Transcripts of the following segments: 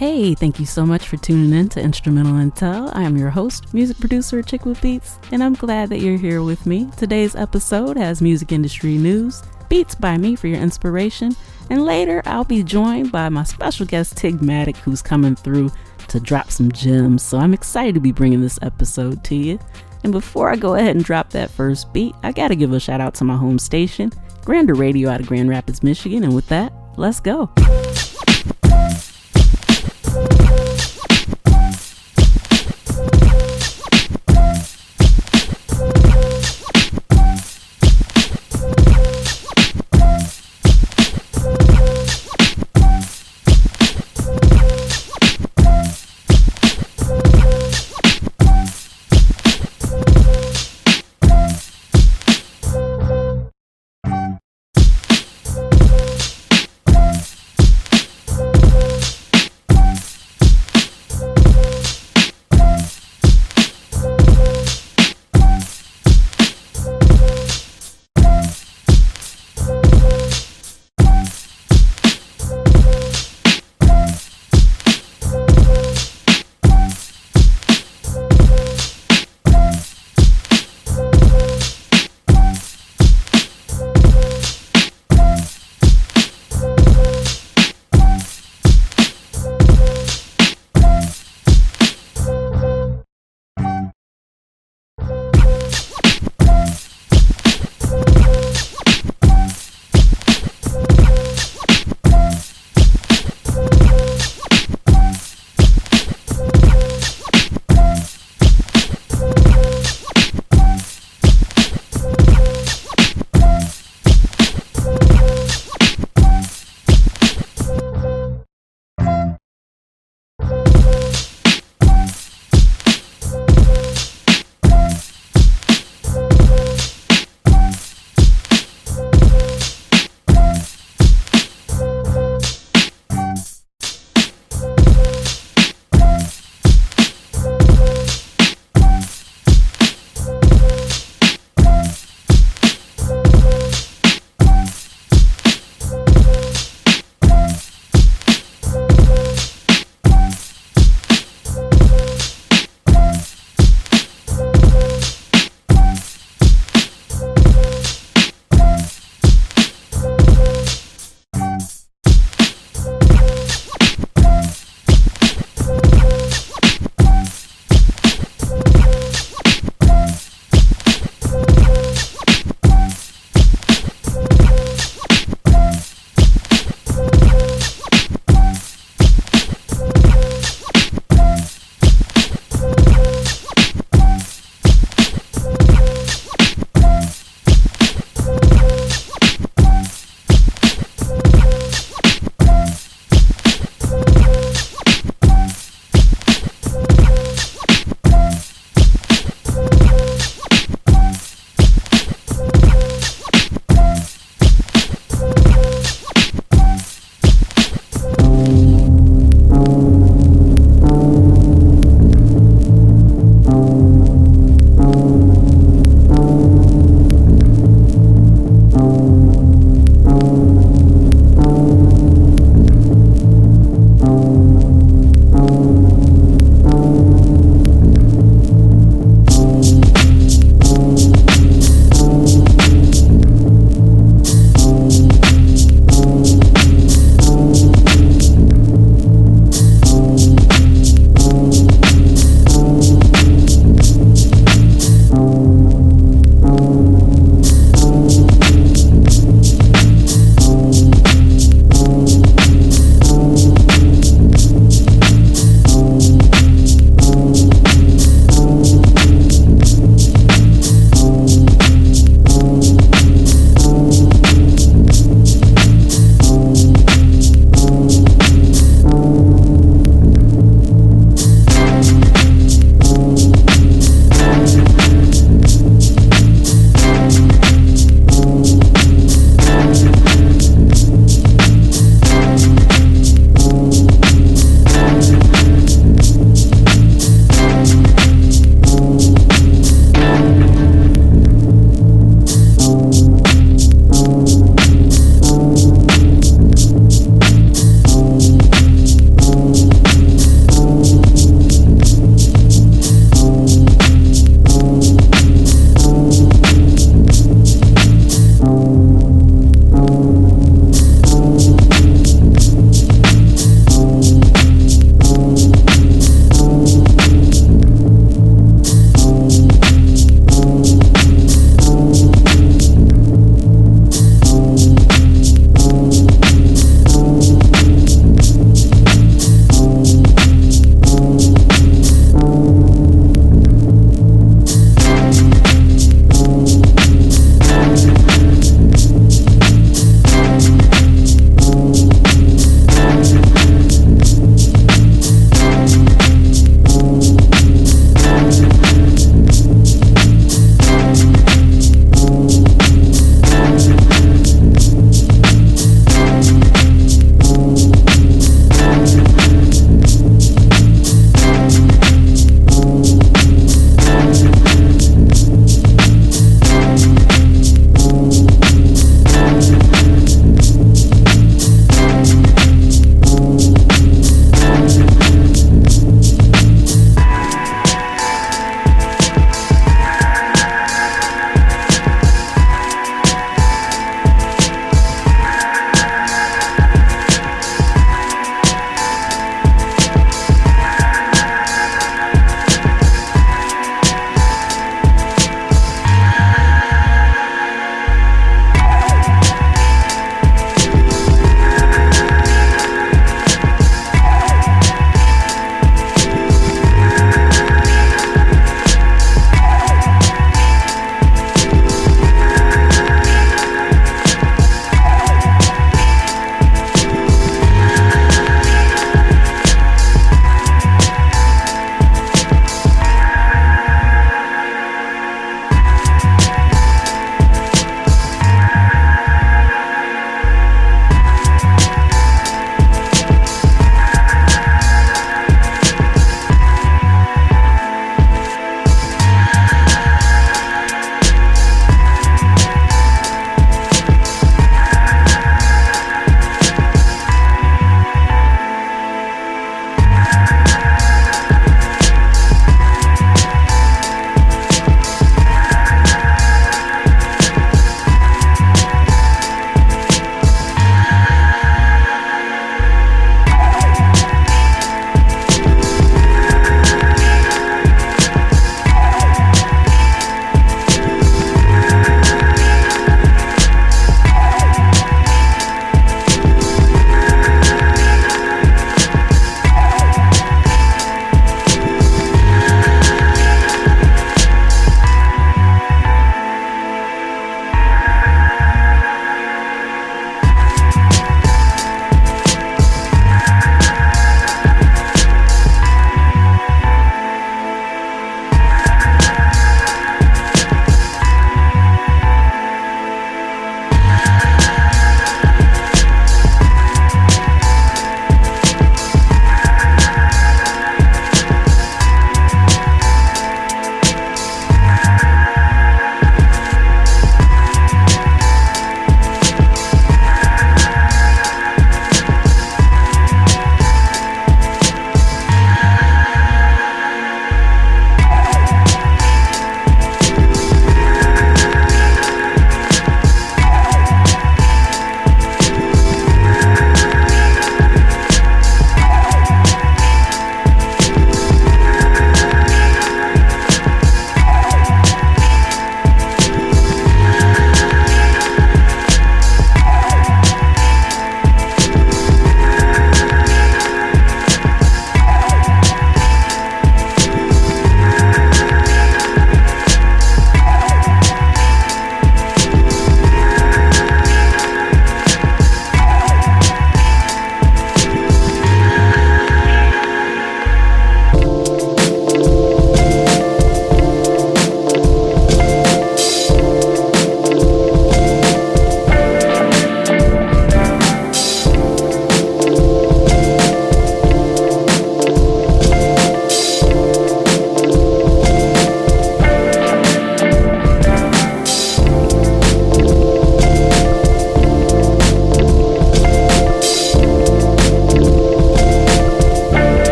Hey, thank you so much for tuning in to Instrumental Intel. I am your host, music producer Chick with Beats, and I'm glad that you're here with me. Today's episode has music industry news, beats by me for your inspiration, and later I'll be joined by my special guest Tigmatic, who's coming through to drop some gems. So I'm excited to be bringing this episode to you. And before I go ahead and drop that first beat, I gotta give a shout out to my home station, Grander Radio out of Grand Rapids, Michigan. And with that, let's go.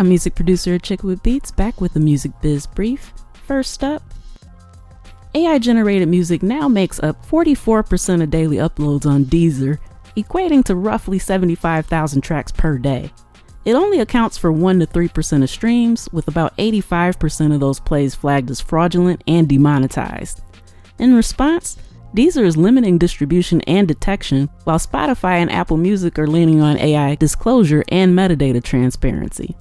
I'm music producer Chick with Beats, back with the Music Biz Brief. First up, AI-generated music now makes up 44% of daily uploads on Deezer, equating to roughly 75,000 tracks per day. It only accounts for 1 to 3% of streams, with about 85% of those plays flagged as fraudulent and demonetized. In response, Deezer is limiting distribution and detection, while Spotify and Apple Music are leaning on AI disclosure and metadata transparency.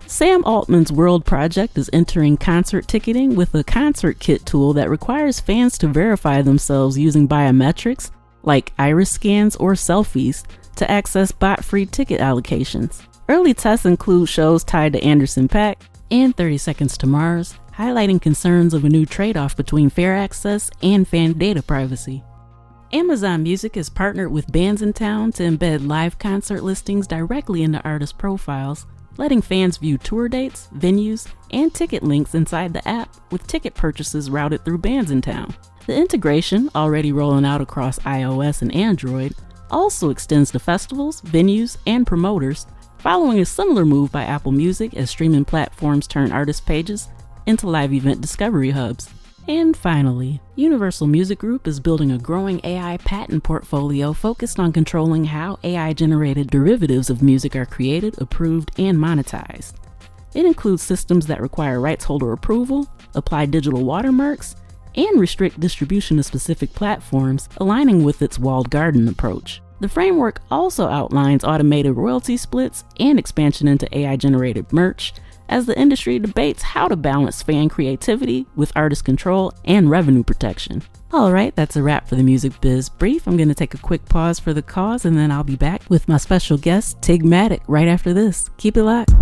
Sam Altman's World project is entering concert ticketing with a concert kit tool that requires fans to verify themselves using biometrics, like iris scans or selfies, to access bot-free ticket allocations. Early tests include shows tied to Anderson .Paak and 30 Seconds to Mars, highlighting concerns of a new trade-off between fair access and fan data privacy. Amazon Music has partnered with Bandsintown to embed live concert listings directly into artist profiles, letting fans view tour dates, venues, and ticket links inside the app with ticket purchases routed through Bandsintown. The integration, already rolling out across iOS and Android, also extends to festivals, venues, and promoters, following a similar move by Apple Music as streaming platforms turn artist pages into live event discovery hubs. And finally, Universal Music Group is building a growing AI patent portfolio focused on controlling how AI-generated derivatives of music are created, approved, and monetized. It includes systems that require rights holder approval, apply digital watermarks, and restrict distribution to specific platforms, aligning with its walled garden approach. The framework also outlines automated royalty splits and expansion into AI-generated merch, as the industry debates how to balance fan creativity with artist control and revenue protection. Alright, that's a wrap for the Music Biz Brief. I'm going to take a quick pause for the cause, and then I'll be back with my special guest, Tigmatic, right after this. Keep it locked.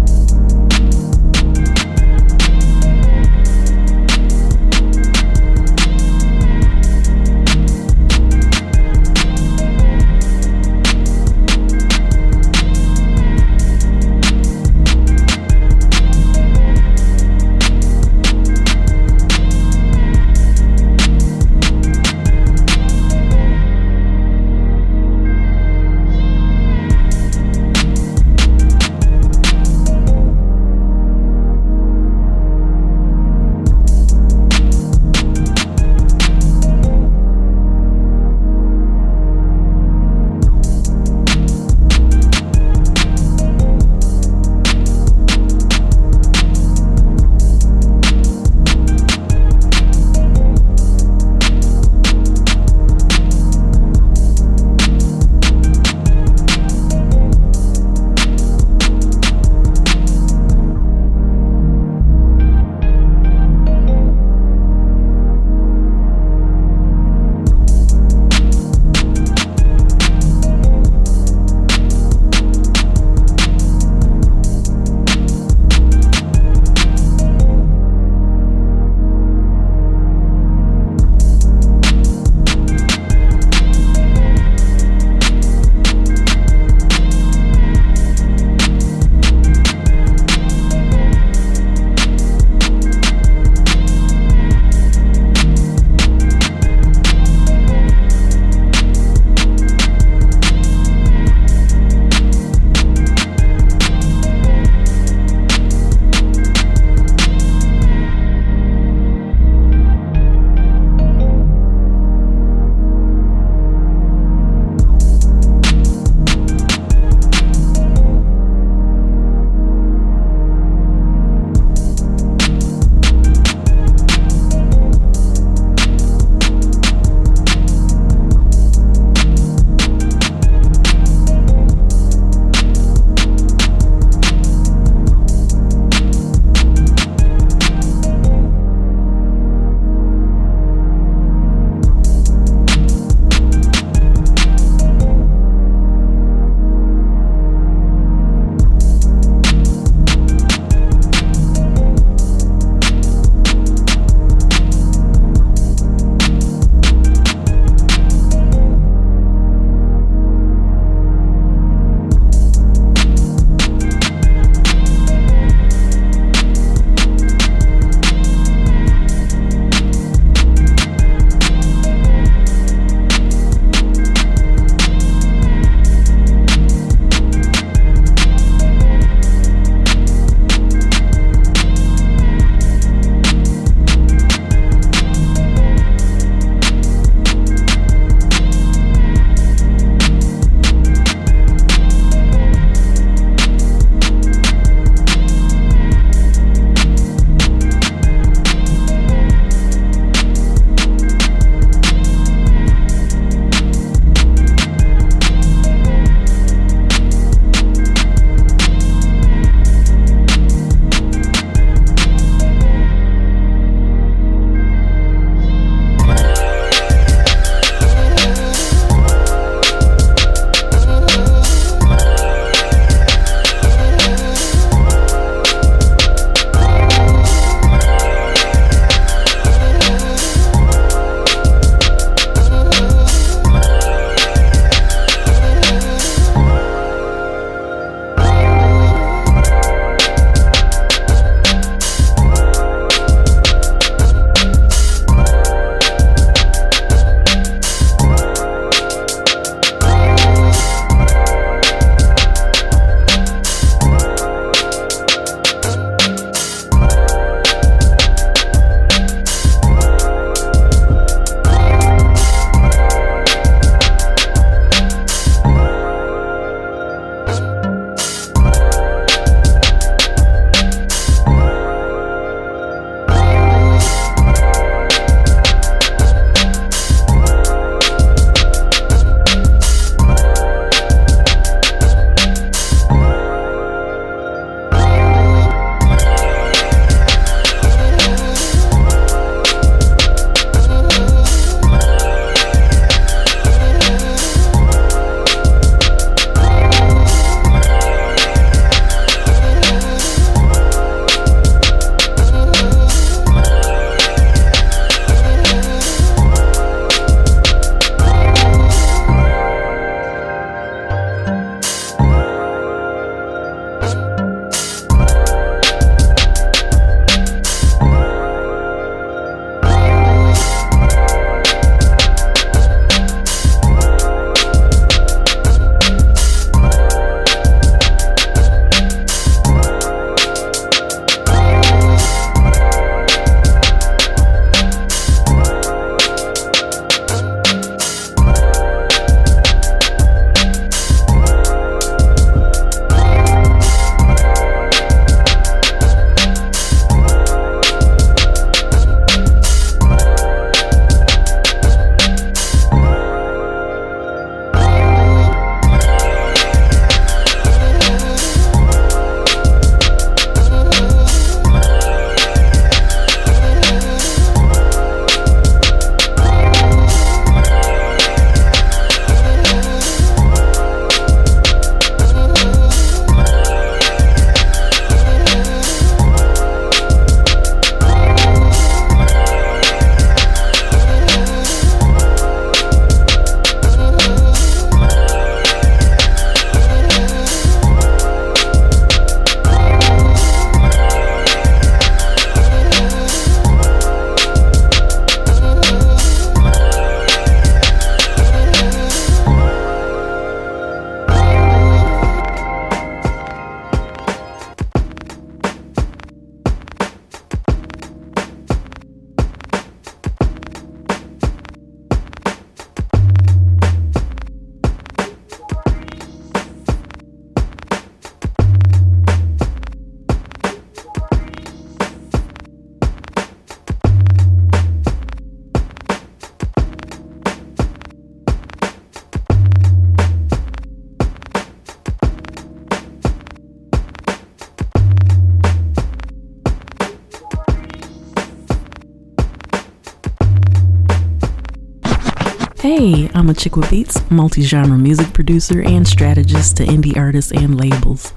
Hey, I'm a chick with beats, multi-genre music producer and strategist to indie artists and labels.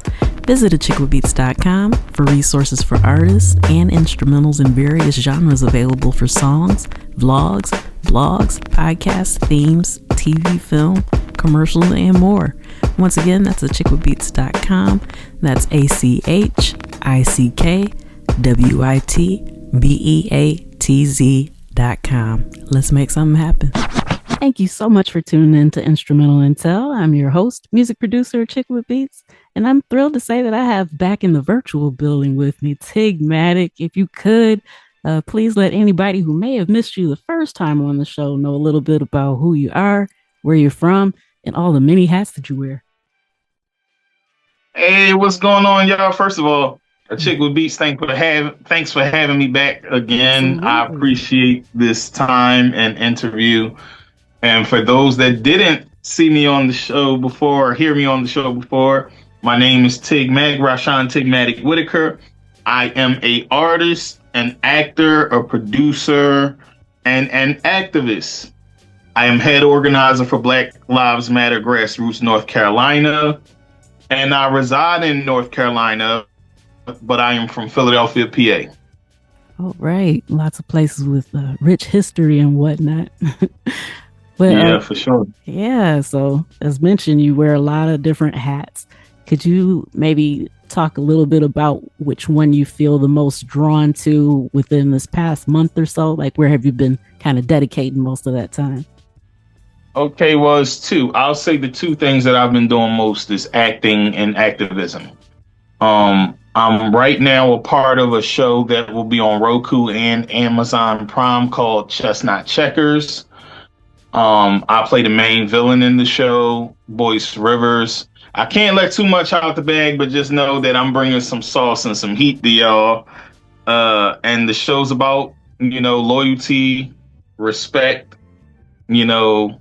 Visit achickwithbeats.com for resources for artists and instrumentals in various genres available for songs, vlogs, blogs, podcasts, themes, TV, film, commercials, and more. Once again, that's achickwithbeats.com. That's ACHICKWITBEATZ.com. Let's make something happen. Thank you so much for tuning in to Instrumental Intel. I'm your host, music producer, Chick with Beats, and I'm thrilled to say that I have back in the virtual building with me Tigmatic. If you could, please let anybody who may have missed you the first time on the show know a little bit about who you are, where you're from, and all the many hats that you wear. Hey, what's going on, y'all? First of all, a Chick with Beats, thanks for having me back again. Absolutely. I appreciate this time and interview. And for those that didn't see me on the show before or hear me on the show before, my name is Tigmatic, Rashawn Tigmatic Whitaker. I am an artist, an actor, a producer, and an activist. I am head organizer for Black Lives Matter Grassroots North Carolina, and I reside in North Carolina, but I am from Philadelphia, PA. All right. Lots of places with rich history and whatnot. But, yeah, for sure. Yeah. So as mentioned, you wear a lot of different hats. Could you maybe talk a little bit about which one you feel the most drawn to within this past month or so? Like, where have you been kind of dedicating most of that time? Okay, well, it's two. I'll say the two things that I've been doing most is acting and activism. I'm right now a part of a show that will be on Roku and Amazon Prime called Chestnut Checkers. I play the main villain in the show, Boyce Rivers. I can't let too much out the bag, but just know that I'm bringing some sauce and some heat to y'all. And the show's about, loyalty, respect, and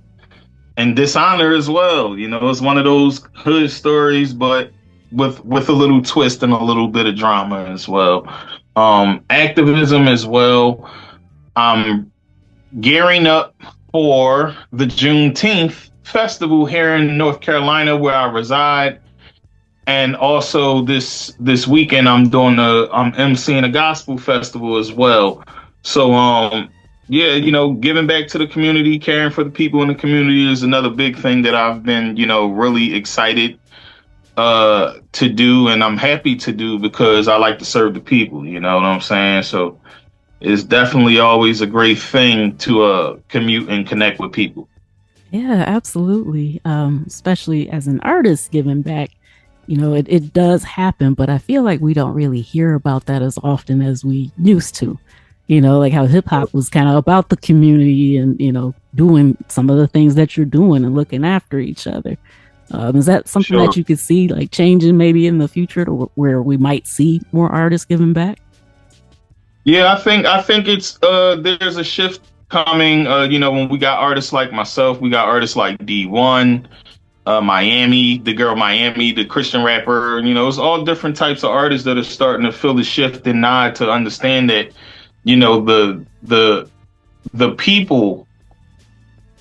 dishonor as well. It's one of those hood stories, but with a little twist and a little bit of drama as well. Activism as well. I'm gearing up for the Juneteenth festival here in North Carolina, where I reside, and also this weekend I'm emceeing a gospel festival as well. So giving back to the community, caring for the people in the community is another big thing that I've been really excited to do, and I'm happy to do because I like to serve the people. You know what I'm saying? So it's definitely always a great thing to commute and connect with people. Yeah, absolutely. Especially as an artist giving back, it does happen, but I feel like we don't really hear about that as often as we used to. Like how hip hop was kind of about the community and, doing some of the things that you're doing and looking after each other. Is that something that you could see like changing maybe in the future to where we might see more artists giving back? Yeah, I think it's there's a shift coming. When we got artists like myself, we got artists like D1, Miami, the girl Miami, the Christian rapper. It's all different types of artists that are starting to feel the shift and nod to understand that, the people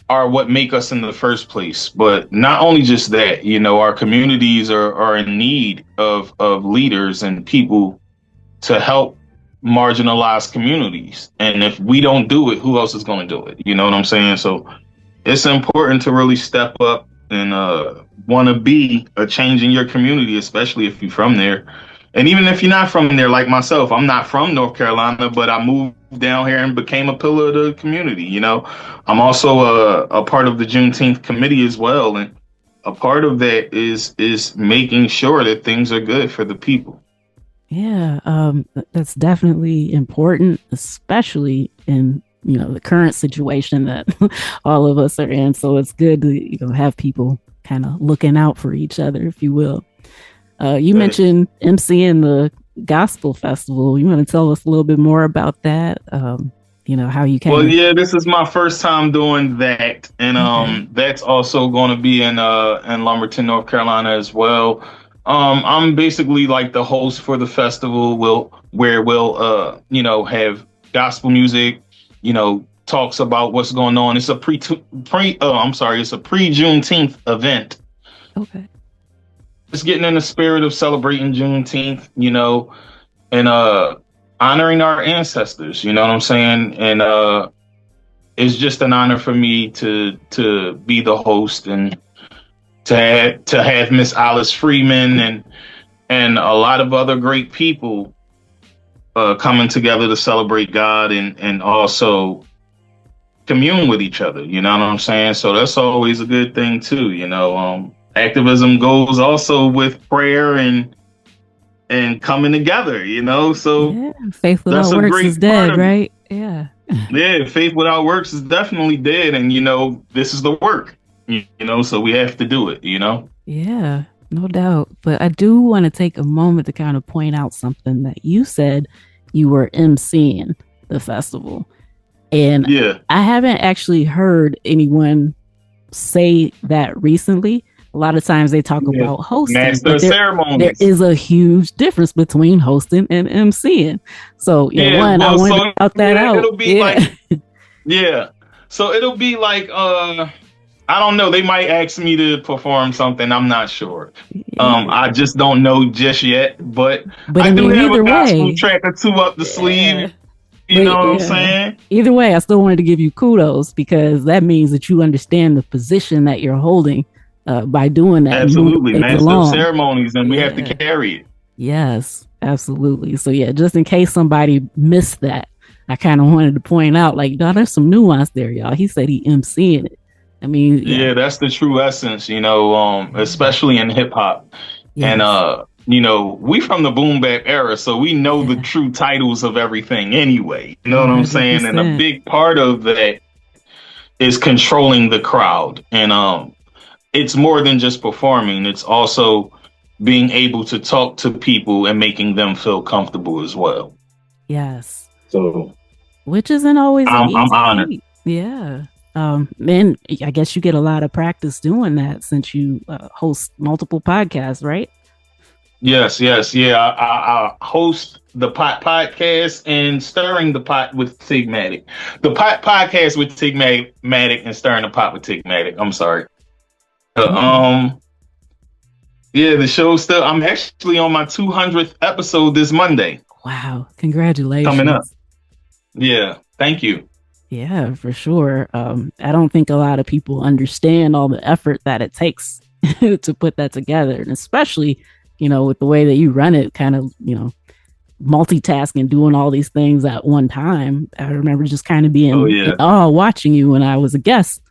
are what make us in the first place. But not only just that, our communities are in need of leaders and people to help marginalized communities. And if we don't do it, who else is going to do it? You know what I'm saying? So it's important to really step up and want to be a change in your community, especially if you're from there. And even if you're not from there, like myself, I'm not from North Carolina, but I moved down here and became a pillar of the community. I'm also a part of the Juneteenth committee as well. And a part of that is making sure that things are good for the people. Yeah, that's definitely important, especially in, the current situation that all of us are in. So it's good to, have people kind of looking out for each other, if you will. You mentioned MCing the gospel festival. You want to tell us a little bit more about that? How you can. Well, yeah, this is my first time doing that, and that's also going to be in Lumberton, North Carolina as well. I'm basically like the host for the festival. Where we'll have gospel music, talks about what's going on. It's a it's a pre-Juneteenth event. Okay. Just getting in the spirit of celebrating Juneteenth, and honoring our ancestors, you know what I'm saying? And it's just an honor for me to be the host and to have Miss Alice Freeman and a lot of other great people coming together to celebrate God and also commune with each other, you know what I'm saying? So that's always a good thing too, activism goes also with prayer and coming together, so faith without works is dead, right? Yeah. Yeah, faith without works is definitely dead, and this is the work, so we have to do it, Yeah, no doubt. But I do want to take a moment to kind of point out something that you said. You were emceeing the festival, and I haven't actually heard anyone say that recently. A lot of times they talk about hosting. Master ceremonies. There is a huge difference between hosting and emceeing. So, I want to out that out. It'll be So it'll be like, I don't know. They might ask me to perform something. I'm not sure. I just don't know just yet. But I do have a gospel track or two up the sleeve. You know what I'm saying? Either way, I still wanted to give you kudos because that means that you understand the position that you're holding. By doing that. Absolutely. Master ceremonies, and we have to carry it. Yes, absolutely. So just in case somebody missed that, I kind of wanted to point out, like, no, there's some nuance there, y'all. He said he emceeing it. I mean, that's the true essence, especially in hip hop. Yes. And we from the boom bap era, so we know the true titles of everything anyway. You know what I'm saying? And a big part of that is controlling the crowd. And it's more than just performing. It's also being able to talk to people and making them feel comfortable as well. Yes. So, which isn't always I'm honored. Feat. Yeah. And I guess you get a lot of practice doing that since you host multiple podcasts, right? Yes. Yeah. I host the Pot Podcast and Stirring the Pot with Tigmatic. The Pot Podcast with Tigmatic and Stirring the Pot with Tigmatic. I'm sorry. The show still. I'm actually on my 200th episode this Monday. Wow! Congratulations. Coming up. Yeah, thank you. Yeah, for sure. I don't think a lot of people understand all the effort that it takes to put that together, and especially, with the way that you run it, kind of, multitasking, doing all these things at one time. I remember just kind of being watching you when I was a guest.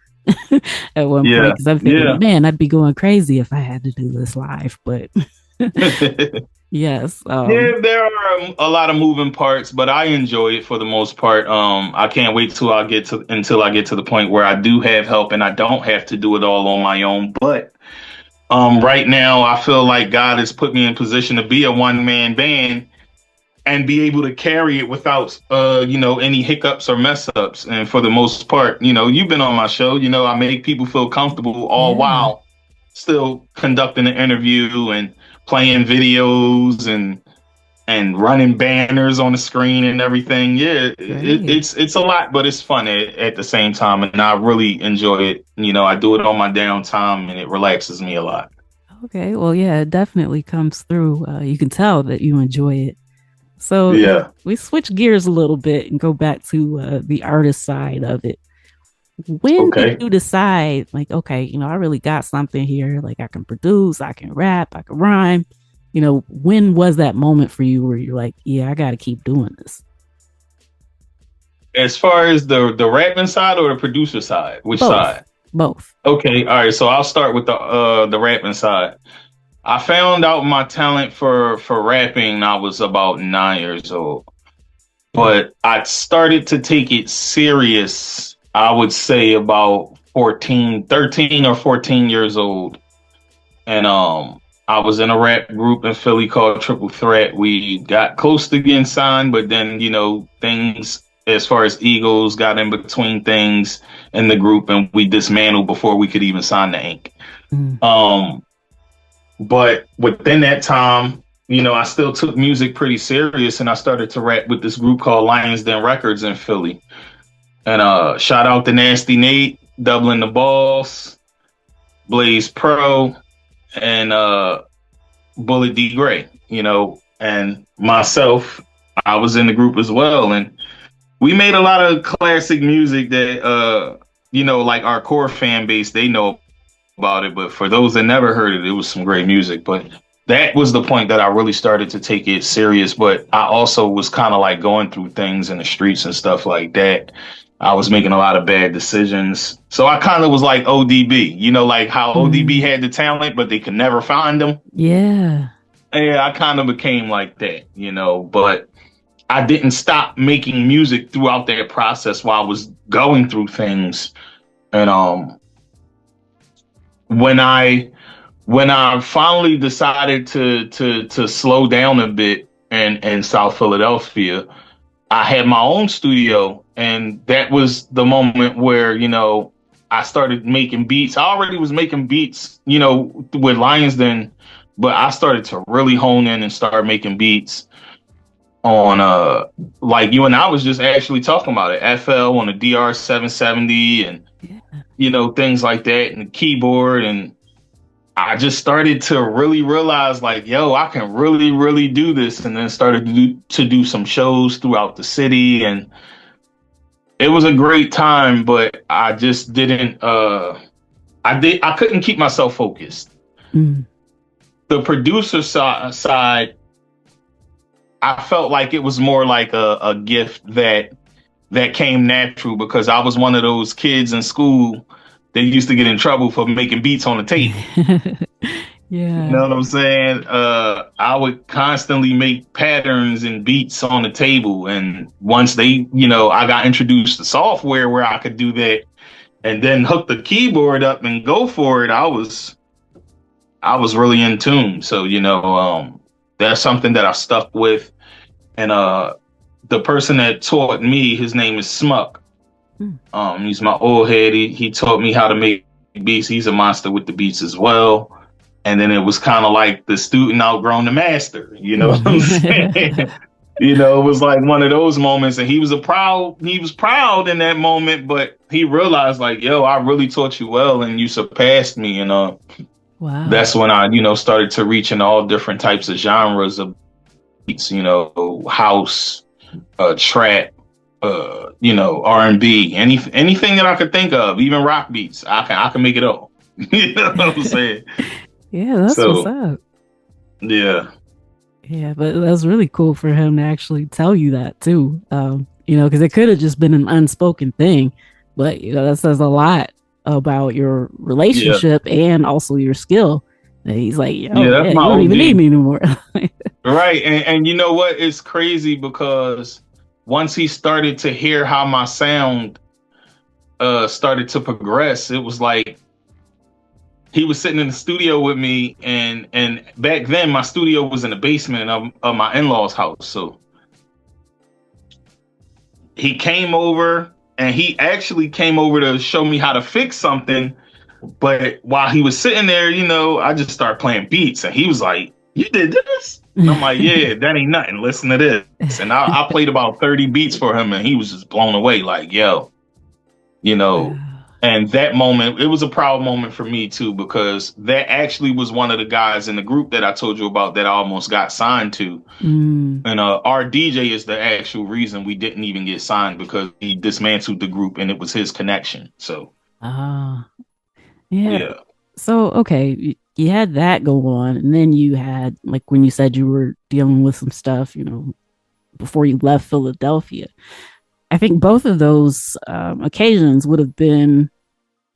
At one point, because I'm thinking, man, I'd be going crazy if I had to do this live. But yes, there are a lot of moving parts, but I enjoy it for the most part. I can't wait until I get to the point where I do have help and I don't have to do it all on my own. But right now, I feel like God has put me in position to be a one-man band and be able to carry it without, any hiccups or mess ups. And for the most part, you've been on my show, I make people feel comfortable all while still conducting an interview and playing videos and running banners on the screen and everything. Yeah, it's a lot, but it's fun at the same time. And I really enjoy it. I do it on my downtime and it relaxes me a lot. Okay. Well, yeah, it definitely comes through. You can tell that you enjoy it. So we switch gears a little bit and go back to the artist side of it. When did you decide, like, okay, I really got something here. Like, I can produce, I can rap, I can rhyme. When was that moment for you where you're like, yeah, I got to keep doing this? As far as the rapping side or the producer side? Which side? Both. Okay. All right. So I'll start with the rapping side. I found out my talent for rapping. I was about 9 years old, but I started to take it serious. I would say about 13 or 14 years old. And I was in a rap group in Philly called Triple Threat. We got close to getting signed, but then, things as far as egos got in between things in the group and we dismantled before we could even sign the ink. But within that time, I still took music pretty serious and I started to rap with this group called Lions Den Records in Philly. And shout out to Nasty Nate, Doubling the Balls, Blaze Pro, and Bullet D Gray, and myself. I was in the group as well, and we made a lot of classic music that like our core fan base, they know about it, but for those that never heard it, it was some great music. But that was the point that I really started to take it serious. But I also was kind of like going through things in the streets and stuff like that. I was making a lot of bad decisions. So I kind of was like ODB, like how ODB had the talent, but they could never find them. Yeah. Yeah, I kind of became like that, but I didn't stop making music throughout that process while I was going through things. And when I finally decided to slow down a bit in South Philadelphia, I had my own studio, and that was the moment where I started making beats. I already was making beats, with Lions Den, but I started to really hone in and start making beats on like you and I was just actually talking about it, FL on the DR 770 and things like that, and the keyboard. And I just started to really realize like, yo, I can really, really do this. And then started to do some shows throughout the city, and it was a great time, but I just didn't I couldn't keep myself focused. The producer side, I felt like it was more like a gift that came natural, because I was one of those kids in school that used to get in trouble for making beats on the tape. Yeah. You know what I'm saying? I would constantly make patterns and beats on the table. And once I got introduced to software where I could do that and then hook the keyboard up and go for it, I was really in tune. So, that's something that I stuck with. And the person that taught me, his name is Smuck. He's my old head. He taught me how to make beats. He's a monster with the beats as well. And then it was kind of like the student outgrown the master. You know what I'm saying? It was like one of those moments. And he was proud in that moment, but he realized like, yo, I really taught you well and you surpassed me. And wow. That's when I, started to reach in all different types of genres of beats, house, trap, R&B, anything that I could think of, even rock beats. I can make it all. You know what I'm saying? Yeah, that's what's up. Yeah. Yeah, but that's really cool for him to actually tell you that too. Because it could have just been an unspoken thing, but that says a lot about your relationship and also your skill. And he's like, you don't even need me anymore. Right. And you know what? It's crazy because once he started to hear how my sound started to progress, it was like he was sitting in the studio with me, and back then my studio was in the basement of my in-laws' house. So he came over, and he actually came over to show me how to fix something. But while he was sitting there, I just started playing beats, and he was like, "You did this?" And I'm like, "Yeah, that ain't nothing. Listen to this." And I played about 30 beats for him, and he was just blown away. Like, yo, And that moment, it was a proud moment for me too, because that actually was one of the guys in the group that I told you about that I almost got signed to. And our DJ is the actual reason we didn't even get signed, because he dismantled the group and it was his connection. So, yeah. So, okay, you had that go on, and then you had, like, when you said you were dealing with some stuff, before you left Philadelphia. I think both of those occasions would have been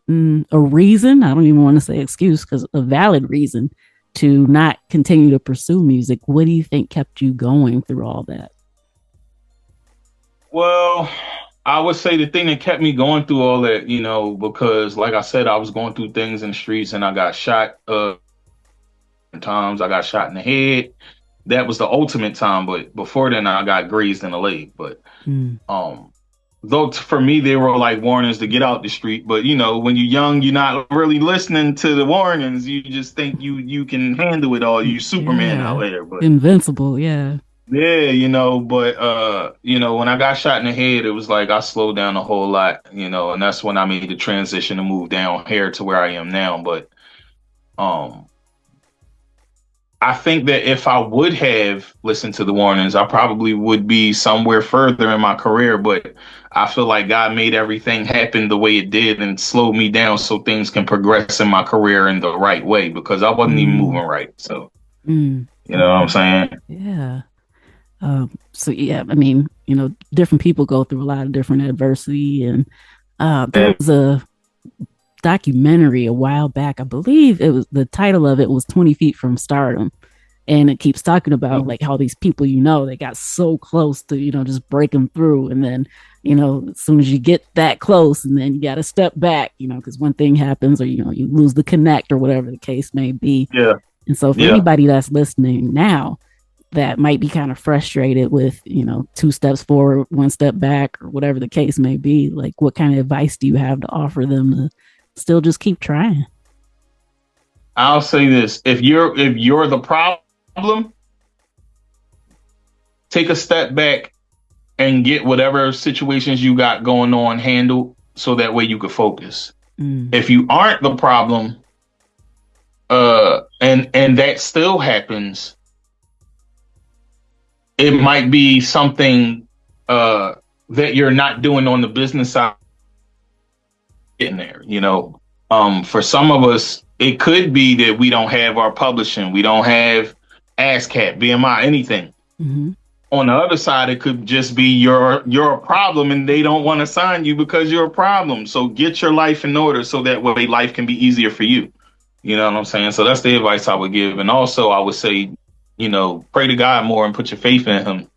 a reason, I don't even want to say excuse, because a valid reason to not continue to pursue music. What do you think kept you going through all that? Well, I would say the thing that kept me going through all that, because like I said, I was going through things in the streets, and I got shot times. I got shot in the head. That was the ultimate time, but before then I got grazed in the leg. But though for me they were like warnings to get out the street, but when you're young, you're not really listening to the warnings. You just think you can handle it all. You Superman out there, but invincible. Yeah. Yeah, but when I got shot in the head, it was like I slowed down a whole lot, and that's when I made the transition to move down here to where I am now. But um I think that if I would have listened to the warnings, I probably would be somewhere further in my career. But I feel like God made everything happen the way it did and slowed me down so things can progress in my career in the right way because I wasn't even Mm, moving right. So, you know what I'm okay. saying? Yeah. So yeah, I mean, different people go through a lot of different adversity, and there And, was a documentary a while back. I believe it was the title of it was 20 Feet from Stardom, and it keeps talking about like how these people they got so close to just breaking through, and then as soon as you get that close, and then you got to step back, because one thing happens, or you lose the connect or whatever the case may be. yeah, And so for yeah. anybody that's listening now that might be kind of frustrated with two steps forward, one step back, or whatever the case may be, like what kind of advice do you have to offer them to still just keep trying? I'll say this: if you're the problem, take a step back and get whatever situations you got going on handled, so that way you can focus. Mm. If you aren't the problem, and that still happens, it might be something that you're not doing on the business side getting there. For some of us, it could be that we don't have our publishing, we don't have ASCAP, BMI, anything. Mm-hmm. On the other side, it could just be you're a problem and they don't want to sign you because you're a problem. So get your life in order so that way life can be easier for you. You know what I'm saying? So that's the advice I would give. And also I would say, pray to God more and put your faith in him,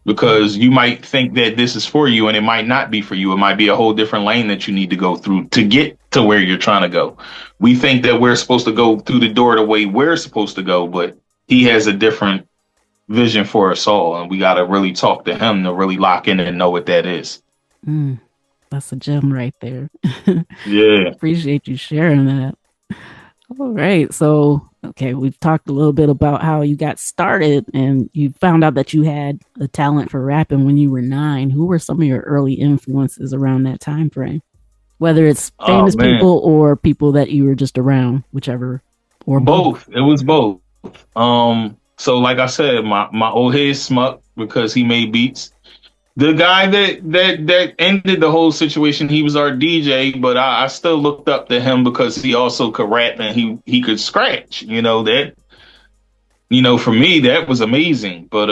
because you might think that this is for you and it might not be for you. It might be a whole different lane that you need to go through to get to where you're trying to go. We think that we're supposed to go through the door the way we're supposed to go, but he has a different vision for us all, and we got to really talk to him to really lock in and know what that is. Mm. That's a gem right there. Yeah. Appreciate you sharing that. All right. So, okay, we've talked a little bit about how you got started and you found out that you had a talent for rapping when you were 9. Who were some of your early influences around that time frame? Whether it's Oh famous man, people or people that you were just around, whichever, or both. both. It was both. So like I said, my old head Smuck because he made beats. The guy that ended the whole situation, he was our DJ, but I still looked up to him because he also could rap and he could scratch. For me that was amazing. But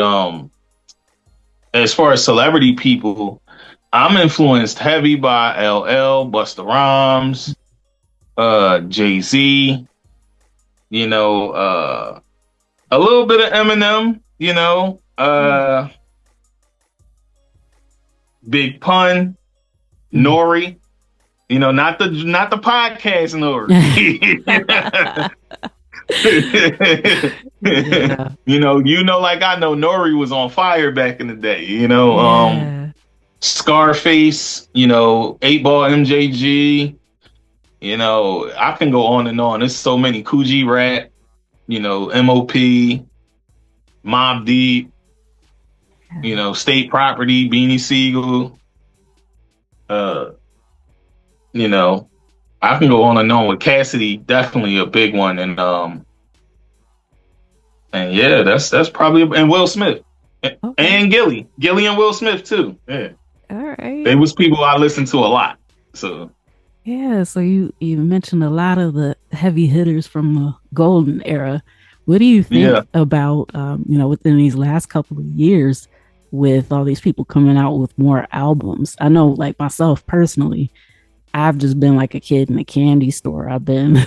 as far as celebrity people, I'm influenced heavy by LL, Busta Rhymes, Jay-Z, a little bit of Eminem, Big Pun, Mm. Nori, not the podcast Nori. Yeah. Like I know Nori was on fire back in the day, Yeah. Scarface, 8 Ball MJG, I can go on and on. There's so many Coogee Rap, MOP, Mob Deep, State Property, Beanie Siegel. Uh, I can go on and on with Cassidy, definitely a big one, and yeah, that's probably and Will Smith Okay. and Gilly and Will Smith too. Yeah, All they right. was people I listened to a lot. So Yeah, so you mentioned a lot of the heavy hitters from the golden era. What do you yeah, think about within these last couple of years with all these people coming out with more albums? I know like myself personally, I've just been like a kid in a candy store. I've been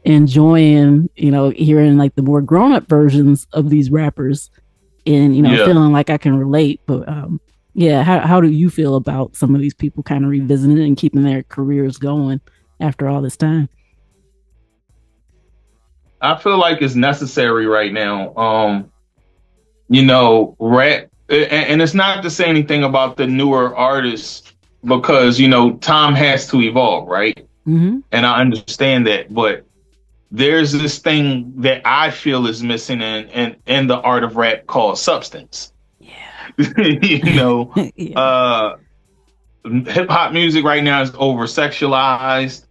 enjoying, hearing like the more grown-up versions of these rappers and yeah. feeling like I can relate. But yeah, how do you feel about some of these people kind of revisiting and keeping their careers going after all this time? I feel like it's necessary right now. Rap, and it's not to say anything about the newer artists because time has to evolve, right? Mm-hmm. And I understand that, but there's this thing that I feel is missing in the art of rap called substance. Yeah. You know, Yeah. uh, hip hop music right now is over sexualized,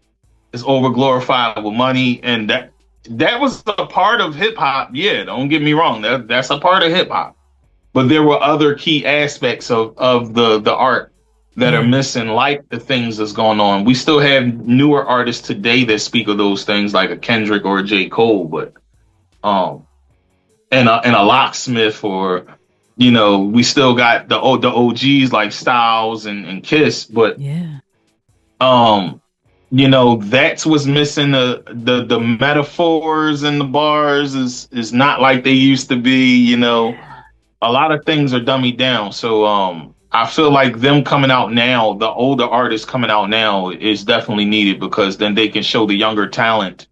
it's over glorified with money, and that was a part of hip hop. Yeah, don't get me wrong, that's a part of hip hop. But there were other key aspects of the art that are Yeah. missing, like the things that's going on. We still have newer artists today that speak of those things, like a Kendrick or a J. Cole, but um, and a locksmith, or we still got the OGs like Styles and Kiss, but Yeah. um, that's what's missing. The metaphors and the bars is not like they used to be. A lot of things are dummied down. So I feel like them coming out now, the older artists coming out now, is definitely needed, because then they can show the younger talent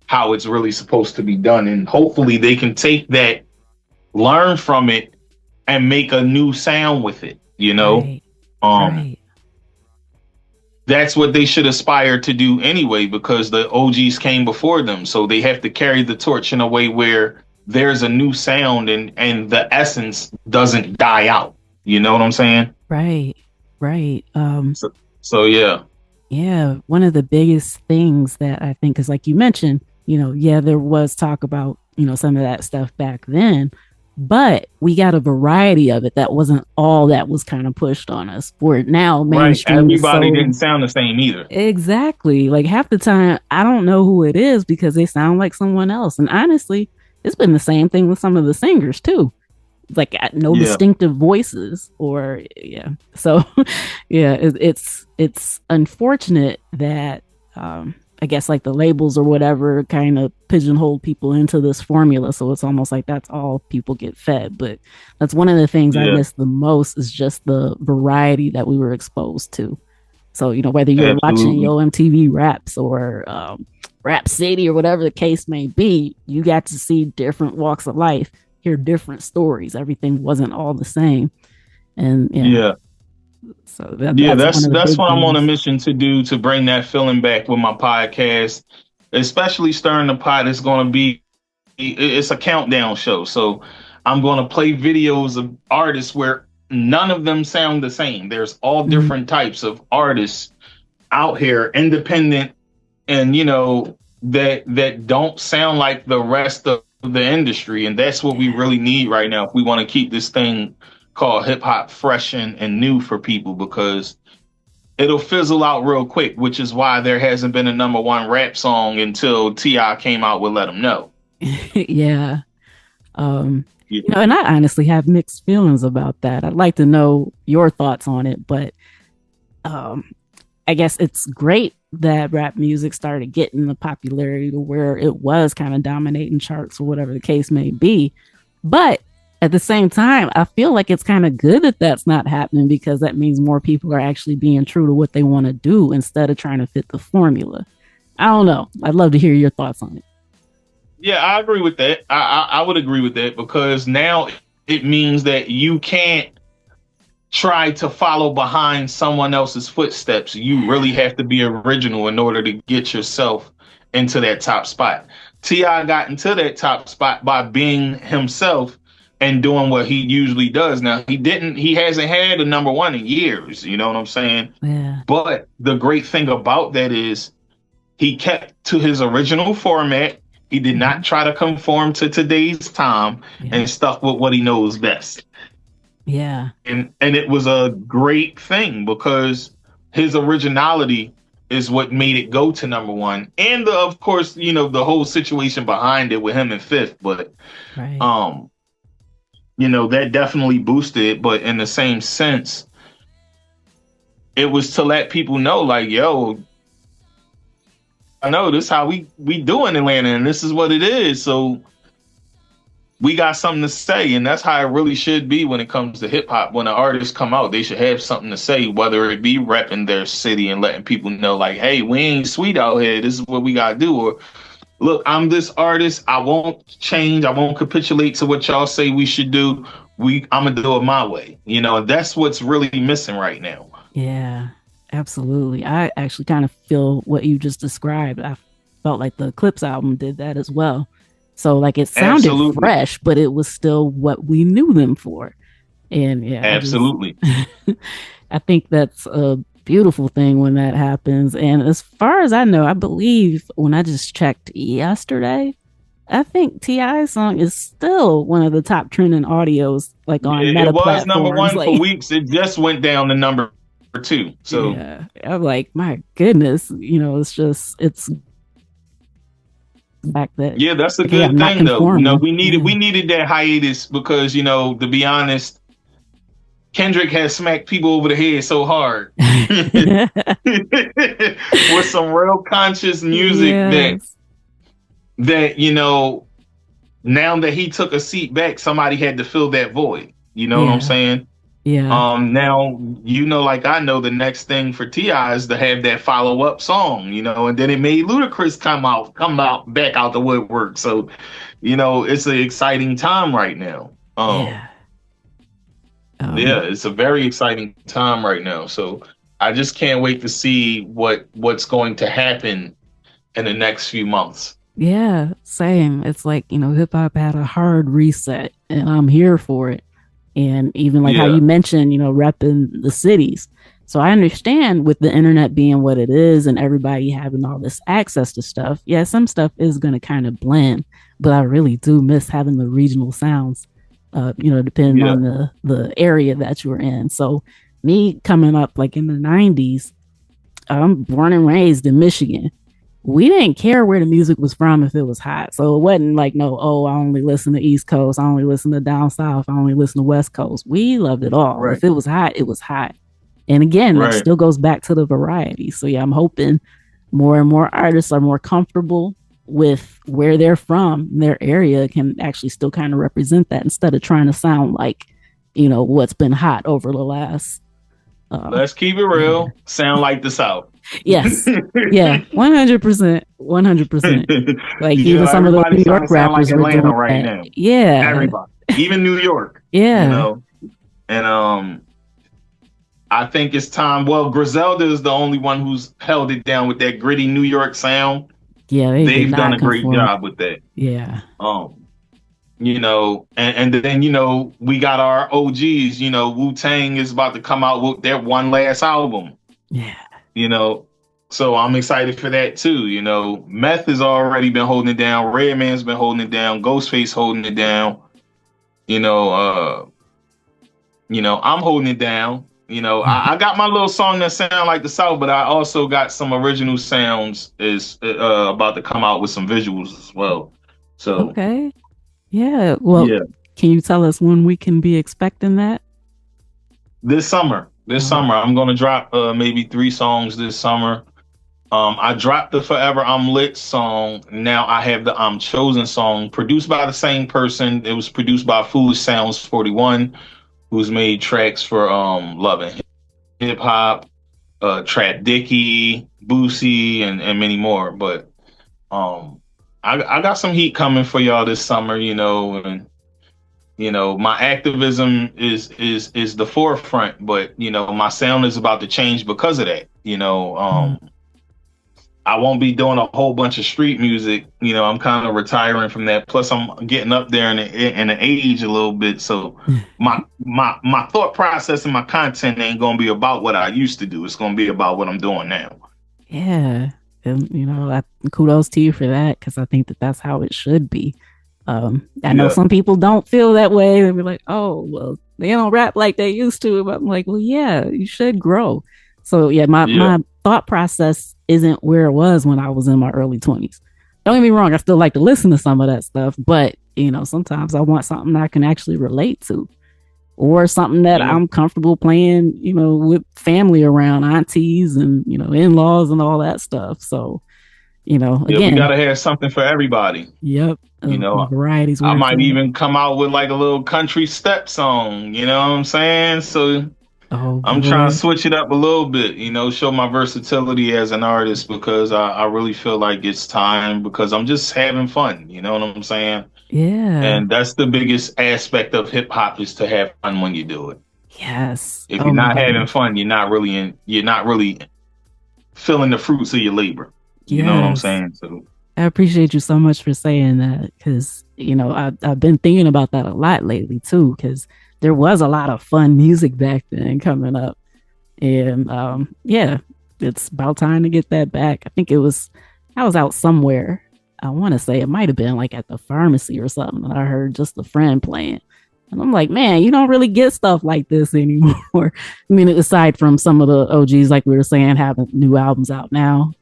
how it's really supposed to be done, and hopefully they can take that, learn from it, and make a new sound with it. Right. Um, Right. that's what they should aspire to do anyway, because the OGs came before them, so they have to carry the torch in a way where there's a new sound, and the essence doesn't die out. You know what I'm saying? Right. Right. So yeah. Yeah, one of the biggest things that I think is, like you mentioned, yeah, there was talk about, some of that stuff back then, but we got a variety of it that wasn't all that was kind of pushed on us. Where now Right. mainstream is Everybody so didn't sound the same either. exactly, like half the time I don't know who it is because they sound like someone else. And honestly, it's been the same thing with some of the singers too. Like no Yeah. distinctive voices, or yeah. So yeah, it's unfortunate that I guess like the labels or whatever kind of pigeonhole people into this formula, so it's almost like that's all people get fed. But that's one of the things I Yeah. miss the most, is just the variety that we were exposed to. So whether you were watching Absolutely. Yo MTV Raps or Rap City or whatever the case may be, you got to see different walks of life, hear different stories. Everything wasn't all the same. And yeah, Yeah. so Yeah, that's one that's of the that's big what I'm on a things. mission to do, to bring that feeling back with my podcast, especially Stirring the Pot. It's going to be it's a countdown show, so I'm going to play videos of artists where none of them sound the same. There's all Mhm. different types of artists out here, independent, and that don't sound like the rest of the industry, and that's what we really need right now if we want to keep this thing called hip hop fresh and new for people, because it'll fizzle out real quick, which is why there hasn't been a number one rap song until T.I. came out with Let 'Em Know. Yeah. Um, Yeah. and I honestly have mixed feelings about that. I'd like to know your thoughts on it, but um, I guess it's great that rap music started getting the popularity to where it was kind of dominating charts or whatever the case may be. But at the same time, I feel like it's kind of good that that's not happening, because that means more people are actually being true to what they want to do instead of trying to fit the formula. I don't know. I'd love to hear your thoughts on it. Yeah, I agree with that. I would agree with that, because now it means that you can't try to follow behind someone else's footsteps. You really have to be original in order to get yourself into that top spot. T.I. got into that top spot by being himself and doing what he usually does. Now, he hasn't had a number one in years, you know what I'm saying? Yeah. But the great thing about that is he kept to his original format. He did not try to conform to today's time, Yeah. and stuck with what he knows best. Yeah. And it was a great thing, because his originality is what made it go to number one. And of course, the whole situation behind it with him in fifth, but Right. that definitely boosted it. But in the same sense, it was to let people know, like, yo, I know this is how we do in Atlanta, and this is what it is. So we got something to say, and that's how it really should be when it comes to hip hop. When an artist come out, they should have something to say, whether it be repping their city and letting people know, like, hey, we ain't sweet out here. This is what we gotta do. Or, look, I'm this artist. I won't change. I won't capitulate to what y'all say we should do. I'm gonna do it my way. That's what's really missing right now. Yeah, absolutely. I actually kind of feel what you just described. I felt like the Eclipse album did that as well. So like it sounded Absolutely. fresh, but it was still what we knew them for. And yeah, I just Absolutely. I think that's a beautiful thing when that happens. And as far as I know, I believe when I just checked yesterday, I think T.I.'s song is still one of the top trending audios, like on It meta was number platforms. one for Like, weeks. It just went down to number two. So yeah, I'm like, my goodness, it's just, it's the fact that, yeah, that's a okay, I'm good not thing though. conforming. We Yeah. needed that hiatus because, to be honest, Kendrick has smacked people over the head so hard with some real conscious music Yes. that now that he took a seat back, somebody had to fill that void. You know what I'm Yeah. saying? Yeah. Now like I know the next thing for T.I. is to have that follow up song, and then it made Ludacris come out back out the woodwork. So, it's an exciting time right now. Yeah. Yeah, it's a very exciting time right now. So I just can't wait to see what's going to happen in the next few months. Yeah, same. It's like, hip hop had a hard reset and I'm here for it. And even like how Yeah, you mentioned, repping the cities. So I understand with the internet being what it is and everybody having all this access to stuff. Yeah, some stuff is going to kind of blend, but I really do miss having the regional sounds, depending yeah, on the area that you're in. So me coming up like in the 90s, I'm born and raised in Michigan. We didn't care where the music was from if it was hot. So it wasn't like, no, oh, I only listen to East Coast. I only listen to down South. I only listen to West Coast. We loved it all. right, If it was hot, it was hot. And again, that right. still goes back to the variety. So yeah, I'm hoping more and more artists are more comfortable with where they're from, their area can actually still kind of represent that instead of trying to sound like, what's been hot over the last. Let's keep it real. Sound like the South. Yes. Yeah. 100%. 100%. Like even some of the Everybody's New trying to York sound like rappers were Atlanta doing right that. now. Yeah. Everybody, even New York. Yeah. And I think it's time. Well, Griselda is the only one who's held it down with that gritty New York sound. Yeah. They did They've done not a great conform. job with that. Yeah. And then we got our OGs. Wu Tang is about to come out with their one last album. Yeah. So I'm excited for that too. Meth has already been holding it down. Redman's been holding it down. Ghostface holding it down. I'm holding it down. I got my little song that sound like the South, but I also got some original sounds is about to come out with some visuals as well. So Okay. Yeah. Well, yeah, can you tell us when we can be expecting that? this summer, I'm gonna drop maybe 3 songs this summer. I dropped the Forever I'm Lit song. Now I have the I'm Chosen song produced by the same person. It was produced by Foolish Sounds 41, who's made tracks for Love and Hip Hop, Trap Dicky, Boosie, and many more. But I got some heat coming for y'all this summer, and my activism is the forefront, but my sound is about to change because of that. I won't be doing a whole bunch of street music. I'm kind of retiring from that. Plus, I'm getting up there in the age a little bit. So my thought process and my content ain't gonna be about what I used to do. It's gonna be about what I'm doing now. Yeah. And, kudos to you for that because I think that that's how it should be. I know some people don't feel that way. They'll be like, oh, well, they don't rap like they used to. But I'm like, well, yeah, you should grow. So, yeah, my thought process isn't where it was when I was in my early 20s. Don't get me wrong. I still like to listen to some of that stuff. But, sometimes I want something I can actually relate to or something that I'm comfortable playing, with family around, aunties and, in-laws and all that stuff. So, again, we gotta have something for everybody. Yep. Varieties. I might even come out with like a little country step song. You know what I'm saying? So I'm trying to switch it up a little bit. Show my versatility as an artist because I really feel like it's time because I'm just having fun. You know what I'm saying? Yeah. And that's the biggest aspect of hip hop is to have fun when you do it. Yes. If you're not having fun, you're not really feeling the fruits of your labor. You know what I'm Yes. saying? So I appreciate you so much for saying that because, I've been thinking about that a lot lately too, because there was a lot of fun music back then coming up. And yeah, it's about time to get that back. I was out somewhere. I want to say it might have been like at the pharmacy or something. And I heard just a friend playing. And I'm like, man, you don't really get stuff like this anymore. I mean, aside from some of the OGs, like we were saying, having new albums out now.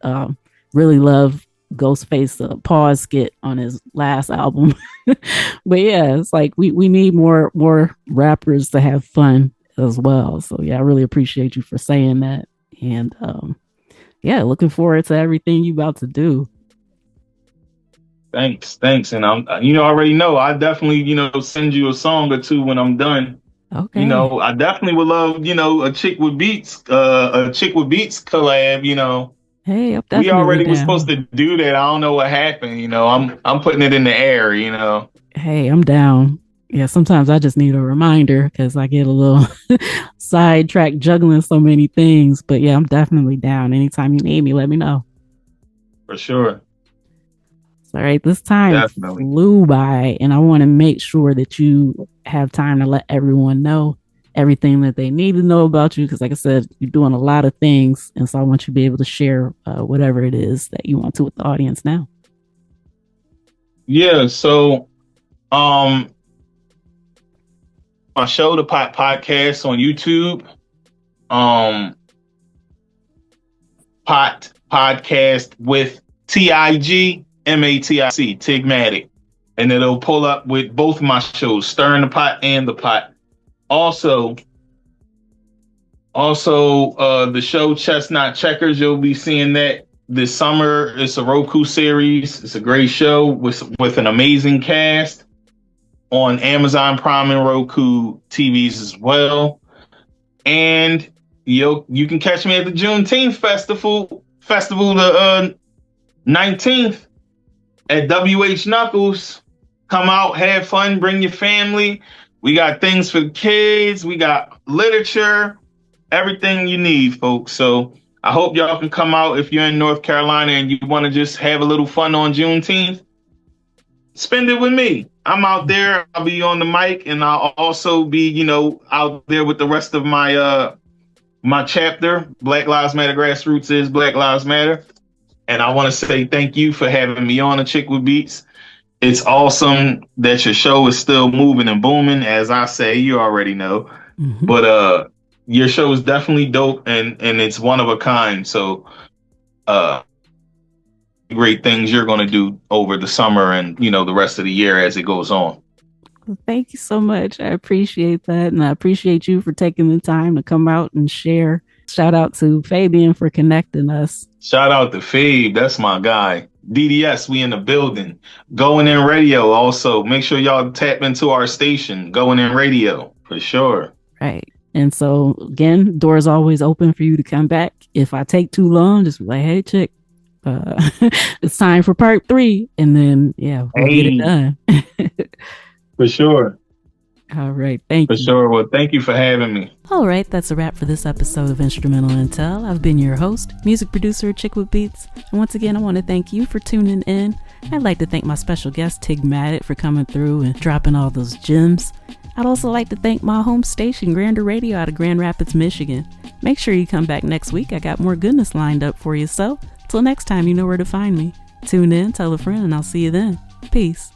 Really love Ghostface pause skit on his last album. But yeah, it's like we need more rappers to have fun as well. So yeah, I really appreciate you for saying that. And yeah, looking forward to everything you about to do. thanks. And I already know I definitely, send you a song or two when I'm done. Okay. I definitely would love, a Chick with Beats collab. Hey, I'm We definitely already was supposed down. to do that. I don't know what happened. I'm putting it in the air. Hey, I'm down. Yeah, sometimes I just need a reminder because I get a little sidetracked juggling so many things. But yeah, I'm definitely down. Anytime you need me, let me know. For sure. All right, this time Definitely. flew by, and I want to make sure that you have time to let everyone know everything that they need to know about you. Because, like I said, you're doing a lot of things, and so I want you to be able to share whatever it is that you want to with the audience now. Yeah. So, um, my show, the podcast on YouTube, um, podcast with Tigmatic, and it'll pull up with both of my shows, Stirring the Pot and the Pot. Also, the show Chestnut Checkers, you'll be seeing that this summer. It's a Roku series. It's a great show with an amazing cast on Amazon Prime and Roku TVs as well. And you can catch me at the Juneteenth festival the 19th at WH Knuckles. Come out, have fun, bring your family. We got things for the kids. We got literature, everything you need, folks. So I hope y'all can come out if you're in North Carolina and you want to just have a little fun on Juneteenth. Spend it with me. I'm out there. I'll be on the mic, and I'll also be, out there with the rest of my chapter. Black Lives Matter Grassroots is Black Lives Matter. And I want to say thank you for having me on A Chick with Beats. It's awesome that your show is still moving and booming. As I say, you already know. Mm-hmm. But your show is definitely dope, and it's one of a kind. So great things you're going to do over the summer and, the rest of the year as it goes on. Well, thank you so much. I appreciate that. And I appreciate you for taking the time to come out and share. Shout out to Fabian for connecting us. Shout out to Fabe. That's my guy. DDS, we in the building. Going in radio also. Make sure y'all tap into our station. Going in radio for sure. Right. And so again, doors always open for you to come back. If I take too long, just be like, hey, chick, it's time for part 3. And then, yeah, we'll get it done. For sure. All right. Thank you. For sure. Well, thank you for having me. All right. That's a wrap for this episode of Instrumental Intel. I've been your host, music producer, Chick with Beats. And once again, I want to thank you for tuning in. I'd like to thank my special guest, Tigmatic, for coming through and dropping all those gems. I'd also like to thank my home station, Grander Radio, out of Grand Rapids, Michigan. Make sure you come back next week. I got more goodness lined up for you. So, till next time, you know where to find me. Tune in, tell a friend, and I'll see you then. Peace.